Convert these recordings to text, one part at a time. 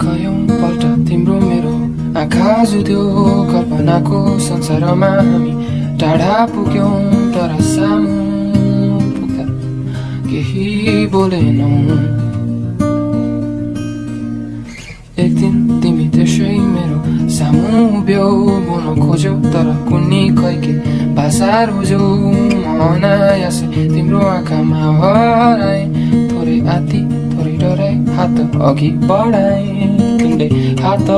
कयौंपल्ट तिम्रो मेरो आँखा जुध्यो कल्पनाको संसारमा हामी टाढा पुग्यौं तर सामु पुग्दा केही बोलेनौ। एक दिन तिमी त्यसै मेरो सामु उभ्यौ, बोल्न खोज्यौ तर कुन्नी खैके भाषा रोज्यौ। अनायासै तिम्रो आँखामा हराए, थोरै आती थोरै डराए, हात अघि बढाए। तिमीले हात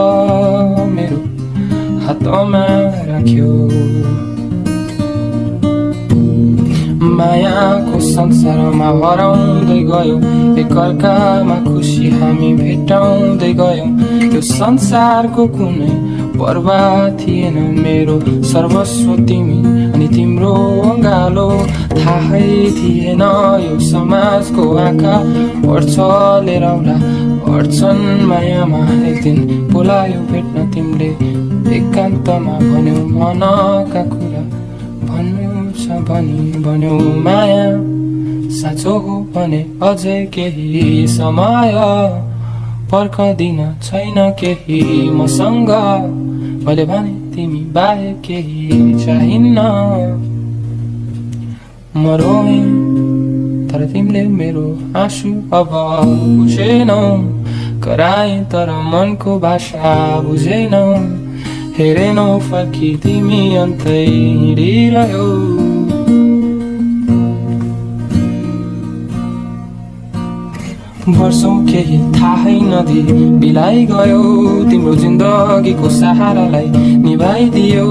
मेरो हातमा राख्यौ। मायाको संसारमा हराउँदै गयौं, एकअर्कामा खुसी हामी भेटाउँदै गयौं। यो संसारको कुनै पर्वाह थिएन, मेरो सर्वस्व तिमी अनि तिम्रो अँगालो। थाहै थिएन यो समाजको आँखा पढ्छ लिएर आउला, पढ्छन् मायामा। एक दिन बोलायो भेट्न तिमीले, एकान्तमा भन्यौ मनका कुरा। भन्नु छ भनी भन्यौ माया साँचो हो भने अझै केही समय। पर्खदिन छैन केही मसँग, मैले भने तिमी बाहेक केही चाहिन्न। म रोएँ तर तिमीले मेरो आँसु अब बुझेनौ। कराएँ तर मनको भाषा बुझेनौ। हेरेनौ फर्की तिमी अन्तै हिँडिरह्यौ। वर्षौं केही थाहै नदी बिलाइ गयो, तिम्रो जिन्दगीको सहारालाई निभाइदियौ।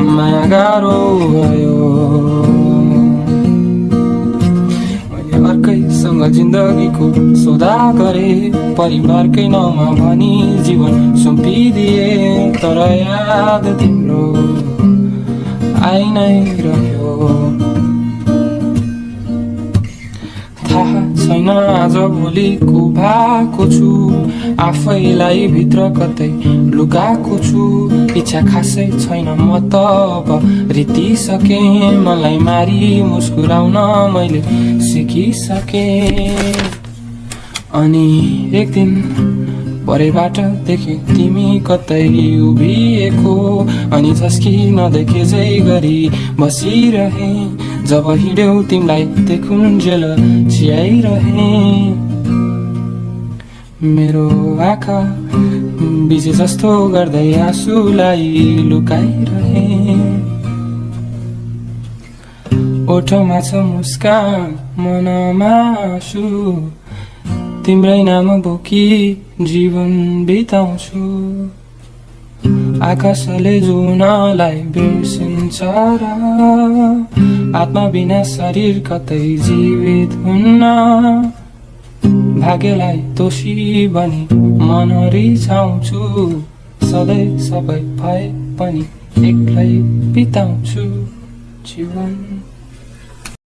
माया गाह्रो भयो, मैले अर्कैसँग जिन्दगीको सौदा गरे। परिवारकै नाउँमा भनी जीवन सुम्पिदिए, तर याद तिम्रो आइ नै रह्यो। थाहा छैन आज भोलि को भएको छु, आफैलाई भित्र कतै लुकाएको छु। इच्छा खासै छैन म त अब रितिसके, मलाई मारी मुस्कुराउन मैले सिकिसके। अनि एक दिन परेबाट देखे तिमी कतै उभिएको, अनि झस्की नदेखेझै गरी बसिरहे। जब हिँड्यौ तिमीलाई देखुन्जेल चियाइरहे। मेरो आँखा बिजे जस्तो गर्दै आँसुलाई लुकाइरहे। ओठमा छ मुस्कान मनमा आँसु, तिम्रै नाम बोकी जीवन बिताउँछु। आकाशले जुनलाई बिर्सिन्छ र आत्मा बिना शरीर कतै जीवित हुन्न। भाग्यलाई दोषी बनी मन रिसाउँछु, सधैँ सबै भए पनि एक्लै बिताउँछु जीवन।